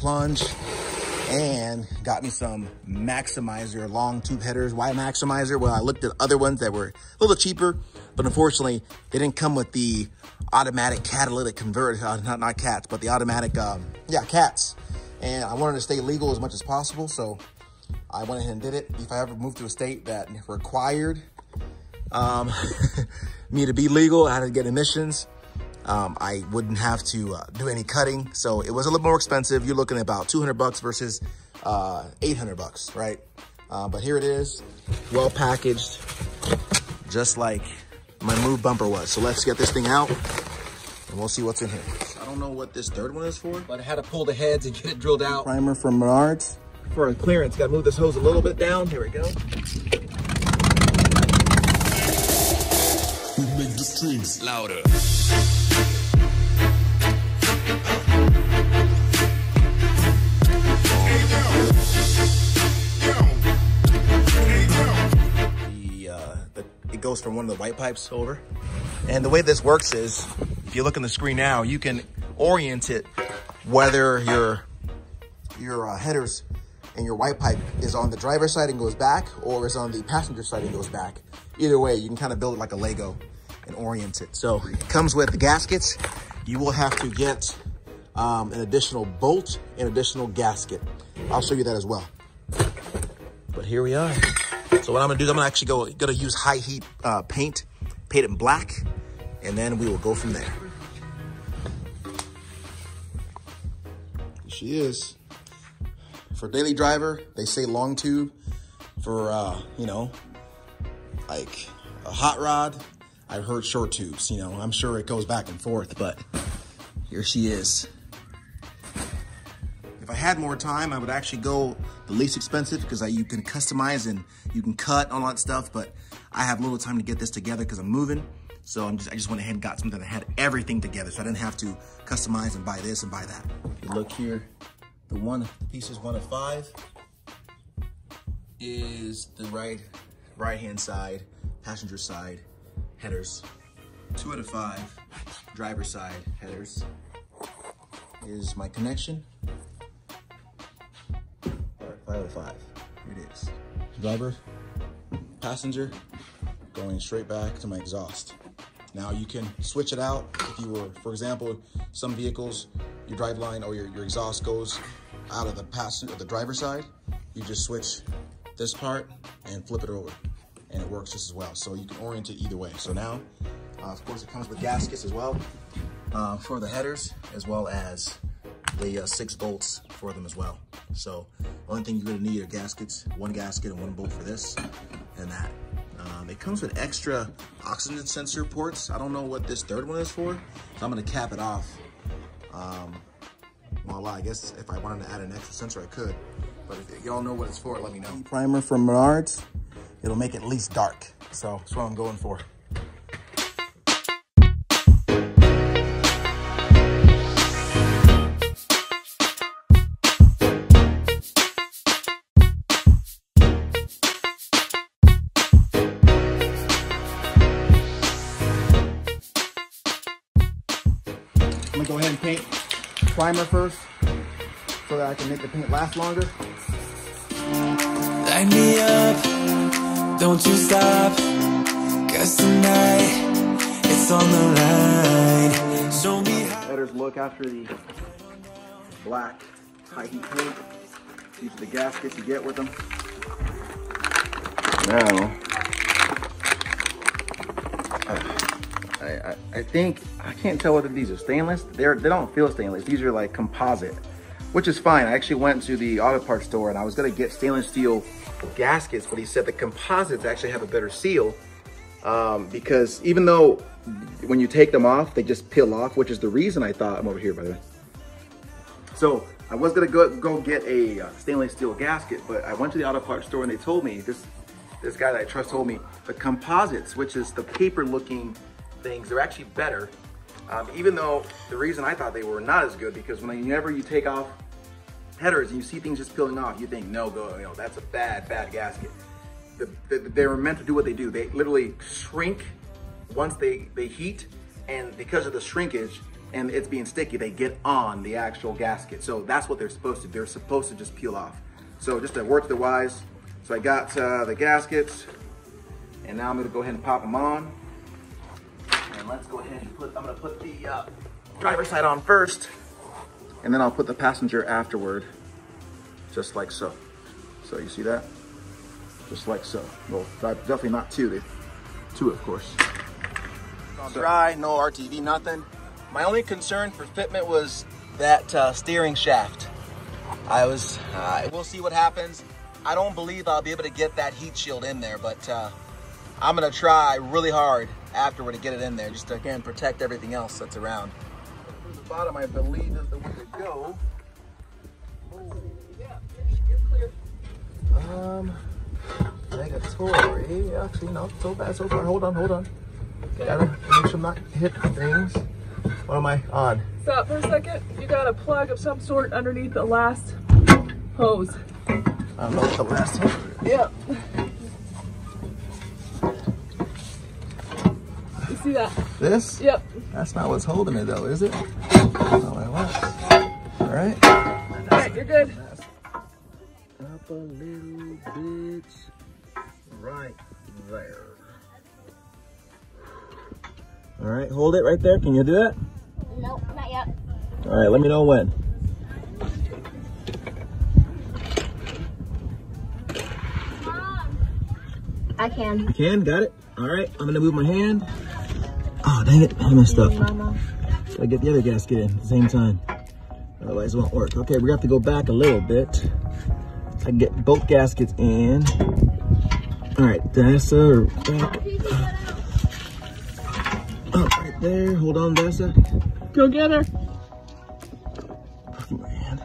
plunge, and got me some maximizer long tube headers. Why maximizer? Well, I looked at other ones that were a little cheaper, but unfortunately they didn't come with the automatic catalytic converter, not cats, but the automatic, cats. And I wanted to stay legal as much as possible, so I went ahead and did it. If I ever moved to a state that required me to be legal, I had to get emissions. I wouldn't have to do any cutting, so it was a little more expensive. You're looking at about 200 bucks versus 800 bucks, right? But here it is, well packaged, just like my Move bumper was. So let's get this thing out and we'll see what's in here. I don't know what this third one is for, but I had to pull the heads and get it drilled out. Primer from Menards for clearance. Got to move this hose a little bit down. Here we go. We make the strings louder. It goes from one of the white pipes over. And the way this works is, if you look on the screen now, you can orient it whether your headers and your white pipe is on the driver's side and goes back, or is on the passenger side and goes back. Either way, you can kind of build it like a Lego and orient it. So it comes with the gaskets. You will have to get an additional bolt and additional gasket. I'll show you that as well. But here we are. So what I'm gonna do is I'm gonna actually gonna use high heat paint it in black, and then we will go from there. Here she is. For daily driver, they say long tube. For, you know, like a hot rod, I've heard short tubes. You know, I'm sure it goes back and forth, but here she is. If I had more time, I would actually go the least expensive, because you can customize and you can cut all that stuff, but I have little time to get this together because I'm moving. So I just went ahead and got something that had everything together, so I didn't have to customize and buy this and buy that. If you look here, the pieces 1 of 5 is the right-hand side, passenger side headers. 2 out of 5 driver side headers is my connection. 5 out of 5. Here it is. Driver, passenger, going straight back to my exhaust. Now you can switch it out if you were, for example, some vehicles, your drive line or your exhaust goes out of the driver's side. You just switch this part and flip it over, and it works just as well. So you can orient it either way. So now, of course, it comes with gaskets as well for the headers, as well as the 6 bolts for them as well. So only thing you're gonna need are gaskets, 1 gasket and 1 bolt for this and that. It comes with extra oxygen sensor ports. I don't know what this third one is for, so I'm gonna cap it off. Well, I guess if I wanted to add an extra sensor, I could, but if y'all know what it's for, let me know. Primer from Menards, it'll make it least dark, so that's what I'm going for. I'm gonna go ahead and paint primer first so that I can make the paint last longer. Light me up, don't you stop, 'cause tonight it's on the line. Show me how. Headers look after the black high heat paint. These are the gaskets you get with them. Now, I think, I can't tell whether these are stainless. They don't feel stainless. These are like composite, which is fine. I actually went to the auto parts store and I was gonna get stainless steel gaskets, but he said the composites actually have a better seal because even though when you take them off, they just peel off, which is the reason I thought, I'm over here by the way. So I was gonna go get a stainless steel gasket, but I went to the auto parts store and they told me, this guy that I trust told me, the composites, which is the paper looking things, they're actually better. Even though the reason I thought they were not as good, because whenever you take off headers and you see things just peeling off, you think, no, that's a bad gasket. They were meant to do what they do. They literally shrink once they heat, and because of the shrinkage, and it's being sticky, they get on the actual gasket. So that's what they're supposed to do. They're supposed to just peel off. So just to work the wise, so I got the gaskets, and now I'm gonna go ahead and pop them on. And let's go ahead and I'm gonna put the driver's side on first, and then I'll put the passenger afterward, just like so. So you see that? Just like so. Well, definitely not two of course. Dry, no RTV, nothing. My only concern for fitment was that steering shaft. We'll see what happens. I don't believe I'll be able to get that heat shield in there, but I'm gonna try really hard afterward to get it in there, just to, again, protect everything else that's around. The bottom, I believe, is the way to go. Oh, yeah, you're clear. Negatory. Actually, not so bad so far. Hold on. Gotta make sure I'm not hit things. What am I on? Stop for a second. You got a plug of some sort underneath the last hose. I don't know what the last hose. Yep. You see that? This? Yep. That's not what's holding it though, is it? Not what I want. All right. All right, you're good. Up a little bit. Right there. All right, hold it right there. Can you do that? Nope, not yet. All right, let me know when. Mom. I can. You can? Got it? All right, I'm gonna move my hand. Oh, dang it, I messed up. Mama. Gotta get the other gasket in at the same time. Otherwise it won't work. Okay, we have to go back a little bit. I can get both gaskets in. All right, Dessa, back. Oh, right there. Hold on, Dessa. Go get her. Fucking my hand.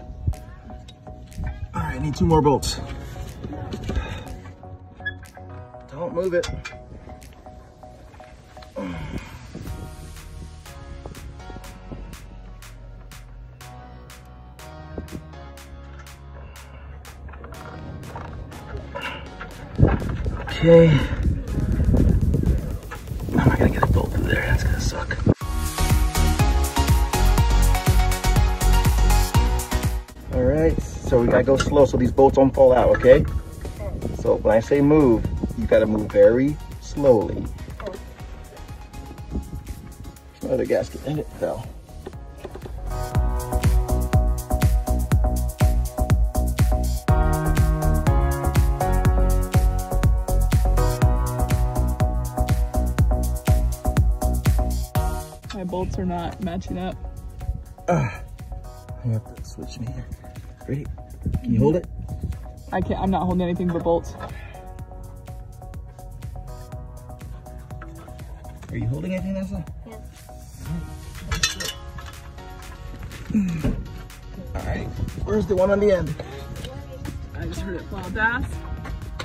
All right, I need 2 more bolts. Don't move it. Okay. I'm not gonna get a bolt through there. That's gonna suck. All right, so we gotta go slow so these bolts don't fall out, okay? So when I say move, you gotta move very slowly. Another gasket, and it fell. My bolts are not matching up. I have to switch me here. Ready? Can you hold it? I can't. I'm not holding anything but bolts. Are you holding anything, Nessa? Yes. All right. Where's the one on the end? I just heard it fall. Das.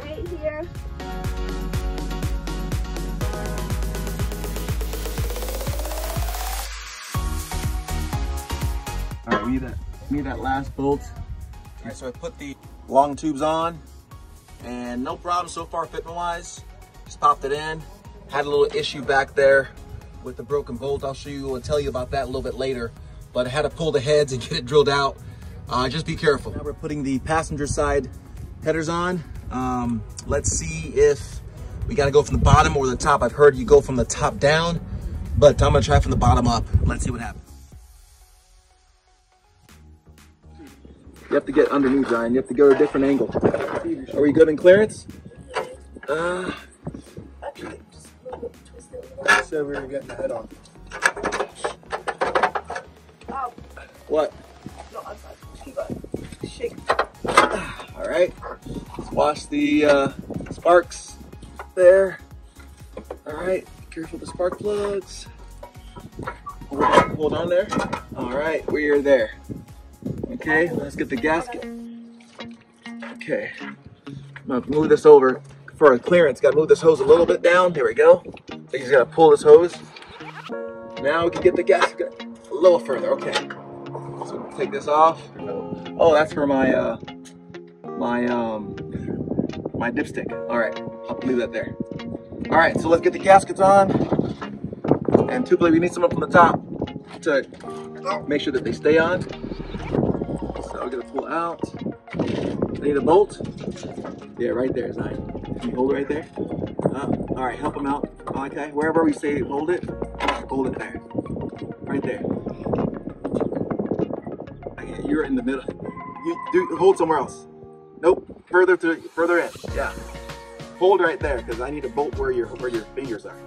Right here. All right, we need that last bolt. All right, so I put the long tubes on, and no problem so far fitment wise. Just popped it in. Had a little issue back there with the broken bolt. I'll show you and tell you about that a little bit later. But I had to pull the heads and get it drilled out. Just be careful. Now we're putting the passenger side headers on. Let's see if we got to go from the bottom or the top. I've heard you go from the top down, but I'm gonna try from the bottom up. Let's see what happens. You have to get underneath, Ryan. You have to go to a different angle. Are we good in clearance? Okay. Just a little bit twisted. So we were getting the head on. Ow. What? No, I'm sorry. Keep going. Shake. All right. Let's wash the sparks there. All right. Be careful with the spark plugs. Hold on there. All right. We are there. Okay. Let's get the gasket. Okay. I'm gonna move this over for a clearance. Got to move this hose a little bit down. There we go. So you just gotta pull this hose. Now we can get the gasket a little further. Okay. So we'll take this off. Oh, that's for my my dipstick. All right, I'll leave that there. All right, so let's get the gaskets on. And tubular, we need someone from the top. to make sure that they stay on. So we're gonna pull out. I need a bolt. Yeah, right there, Zion. Can you hold it right there? All right, help him out. Okay, wherever we say hold it there. Right there. Okay, you're in the middle. You hold somewhere else. Nope, further in. Yeah. Hold right there, because I need a bolt where your fingers are.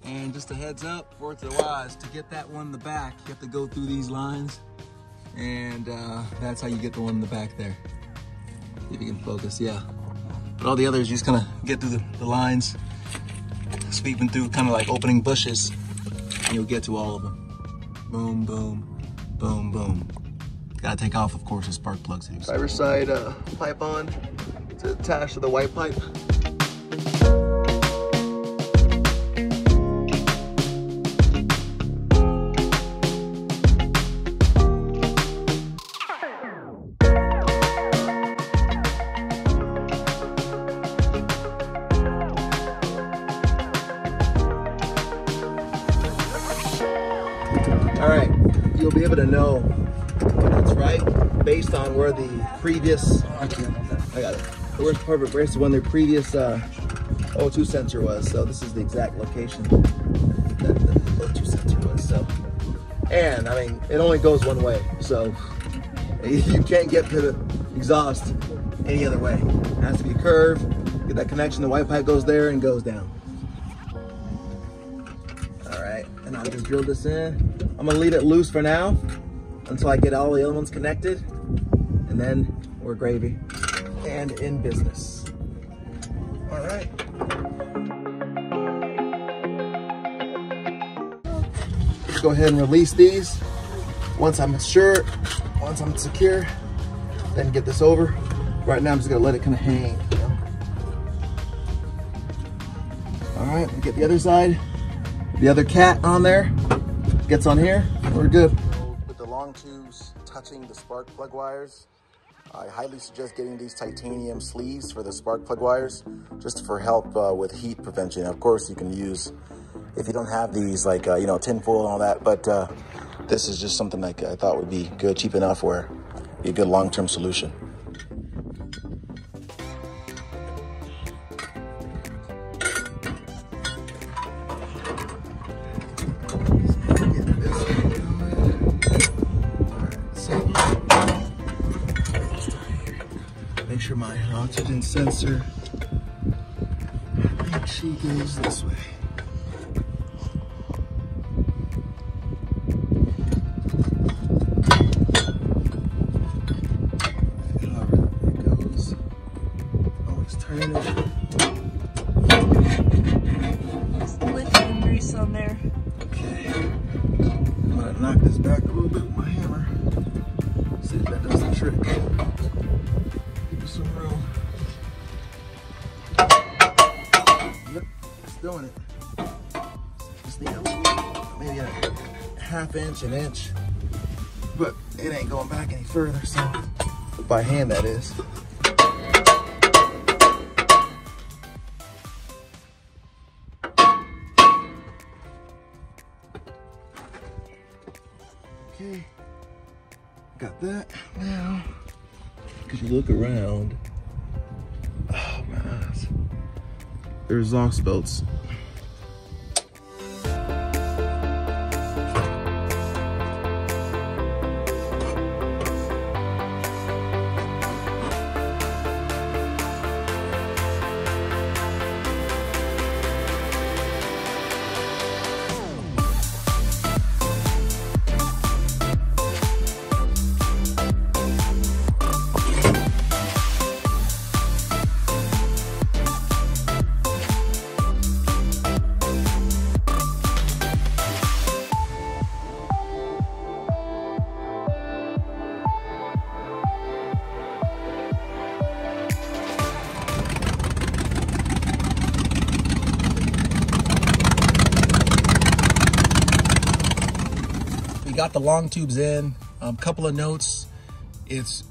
And just a heads up, 4th of the wise, to get that one in the back, you have to go through these lines. And that's how you get the one in the back there. See if you can focus, yeah. But all the others, you just kind of get through the lines, sweeping through, kind of like opening bushes, and you'll get to all of them. Boom, boom, boom, boom. Gotta take off, of course, the spark plugs. Driver's side pipe on to attach to the white pipe. All right, you'll be able to know that's right based on where the previous, I got it. Where's perfect based on when the previous O2 sensor was. So this is the exact location that the O2 sensor was. So, and I mean, it only goes one way. So you can't get to the exhaust any other way. It has to be a curve, get that connection, the white pipe goes there and goes down. All right, and I'll just drill this in. I'm gonna leave it loose for now until I get all the other ones connected, and then we're gravy and in business. All right. Let's go ahead and release these. Once I'm secure, then get this over. Right now I'm just gonna let it kind of hang. You know? All right, we get the other side. The other cat on there. Gets on here, we're good. With the long tubes touching the spark plug wires, I highly suggest getting these titanium sleeves for the spark plug wires, just for help with heat prevention. Of course, you can use, if you don't have these, like, you know, tin foil and all that, but this is just something like I thought would be good, cheap enough, where be a good long-term solution. Make sure my oxygen sensor, I think she goes this way. However it goes, always turn it. Just lifting grease on there. Okay, I'm gonna knock this back a little bit with my hammer. See if that does the trick. Some room. Yep, it's doing it. Just need maybe a ½ inch, an inch, but it ain't going back any further, so by hand that is. Okay, got that now. Because you look around, oh my eyes, there's exhaust belts. got the long tubes in. Couple of notes. It's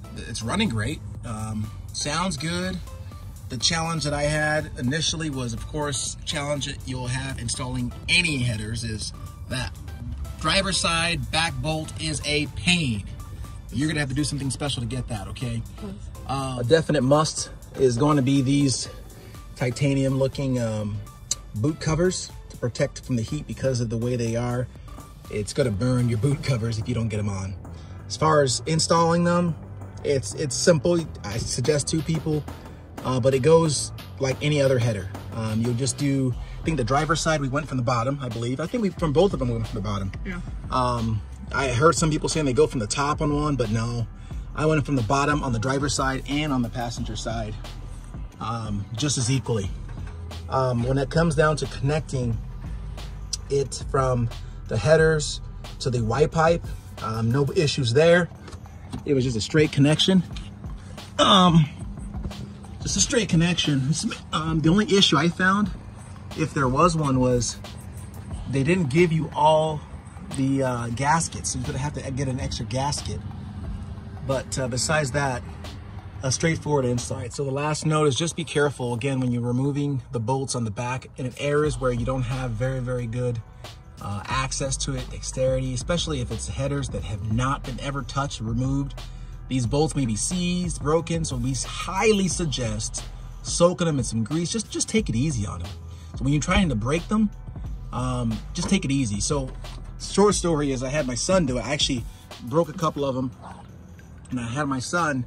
running great. Sounds good. The challenge that I had initially was, of course, challenge that you'll have installing any headers is that driver's side back bolt is a pain. You're gonna have to do something special to get that, okay? A definite must is going to be these titanium looking boot covers to protect from the heat because of the way they are. It's gonna burn your boot covers if you don't get them on. As far as installing them, it's simple. I suggest 2 people, but it goes like any other header. You'll just do, I think the driver's side, we went from the bottom, I believe. I think from both of them, we went from the bottom. Yeah. I heard some people saying they go from the top on one, but no. I went from the bottom on the driver's side and on the passenger side, just as equally. When it comes down to connecting it from the headers to the Y pipe, no issues there. It was just a straight connection. Just a straight connection. The only issue I found, if there was one, was they didn't give you all the gaskets. So you're gonna have to get an extra gasket. But besides that, a straightforward install. All right, so the last note is just be careful, again, when you're removing the bolts on the back in areas where you don't have very, very good access to it, dexterity, especially if it's headers that have not been ever touched or removed. These bolts may be seized, broken, so we highly suggest soaking them in some grease. Just take it easy on them. So when you're trying to break them, just take it easy. So short story is I had my son do it. I actually broke a couple of them, and I had my son,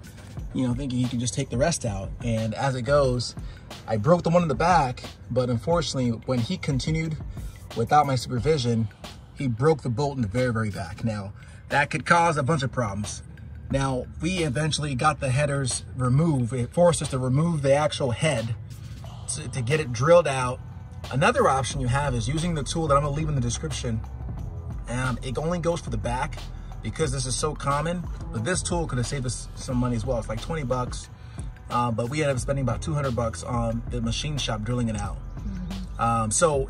you know, thinking he could just take the rest out. And as it goes, I broke the one in the back, but unfortunately, when he continued without my supervision, he broke the bolt in the very, very back. Now, that could cause a bunch of problems. Now, we eventually got the headers removed. It forced us to remove the actual head to get it drilled out. Another option you have is using the tool that I'm gonna leave in the description. It only goes for the back because this is so common, but this tool could have saved us some money as well. It's like 20 bucks, but we ended up spending about 200 bucks on the machine shop drilling it out. So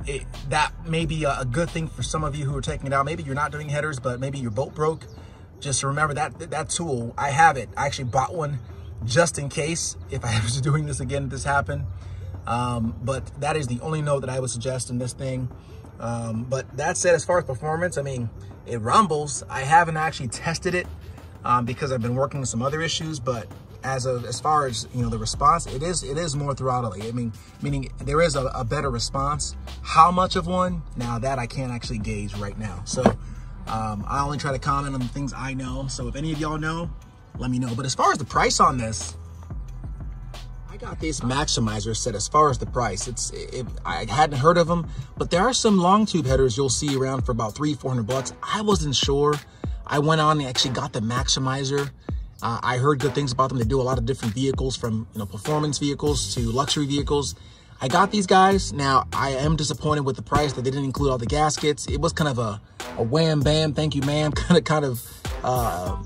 that may be a good thing for some of you who are taking it out. Maybe you're not doing headers, but maybe your bolt broke. Just remember that tool. I have it. I actually bought one just in case if I was doing this again, this happened. But that is the only note that I would suggest in this thing. But that said, as far as performance, I mean, it rumbles. I haven't actually tested it because I've been working with some other issues, but as far as, you know, the response, it is more throttly. I mean, meaning there is a better response. How much of one? Now that I can't actually gauge right now. So I only try to comment on the things I know. So if any of y'all know, let me know. But as far as the price on this, I got this maximizer set. As far as the price, I hadn't heard of them, but there are some long tube headers you'll see around for about $300-400 bucks. I wasn't sure. I went on and actually got the maximizer. I heard good things about them. They do a lot of different vehicles, from, you know, performance vehicles to luxury vehicles. I got these guys. Now, I am disappointed with the price that they didn't include all the gaskets. It was kind of a wham, bam, thank you, ma'am kind of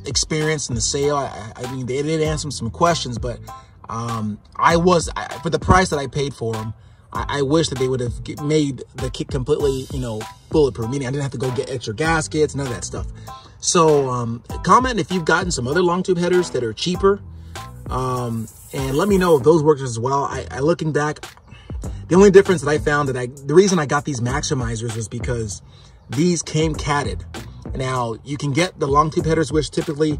experience in the sale. I mean, they did answer some questions, but for the price that I paid for them, I wish that they would have made the kit completely, you know, bulletproof, meaning I didn't have to go get extra gaskets, none of that stuff. So comment if you've gotten some other long tube headers that are cheaper, and let me know if those work as well. I looking back, the only difference that I found the reason I got these maximizers was because these came catted. Now, you can get the long tube headers, which typically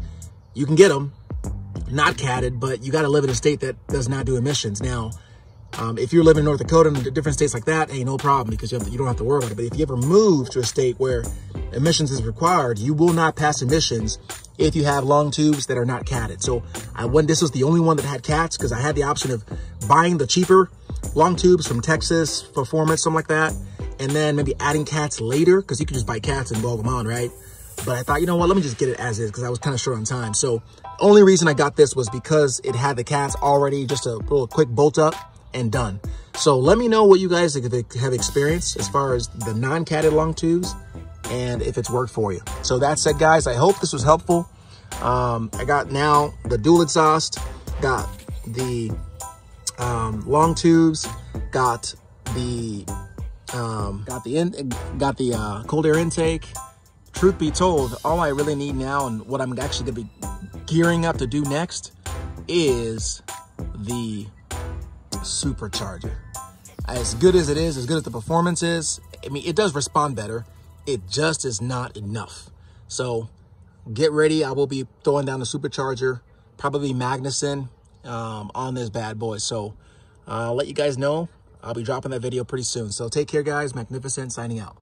you can get them not catted, but you got to live in a state that does not do emissions. Now, if you're living in North Dakota and different states like that, hey, no problem, because you don't have to worry about it. But if you ever move to a state where emissions is required, you will not pass emissions if you have long tubes that are not catted. So this was the only one that had cats, because I had the option of buying the cheaper long tubes from Texas, Performance, something like that, and then maybe adding cats later, because you could just buy cats and weld them on, right? But I thought, you know what, let me just get it as is, because I was kind of short on time. So only reason I got this was because it had the cats already, just a little quick bolt up and done. So let me know what you guys have experienced as far as the non-catted long tubes and if it's worked for you. So that said, guys, I hope this was helpful. I got now the dual exhaust, got the long tubes, got the cold air intake, truth be told, all I really need now and what I'm actually gonna be gearing up to do next is the supercharger. As good as it is, as good as the performance is, I mean, it does respond better. It just is not enough. So get ready. I will be throwing down the supercharger, probably Magnuson, on this bad boy. So I'll let you guys know. I'll be dropping that video pretty soon. So take care, guys. Magnificent signing out.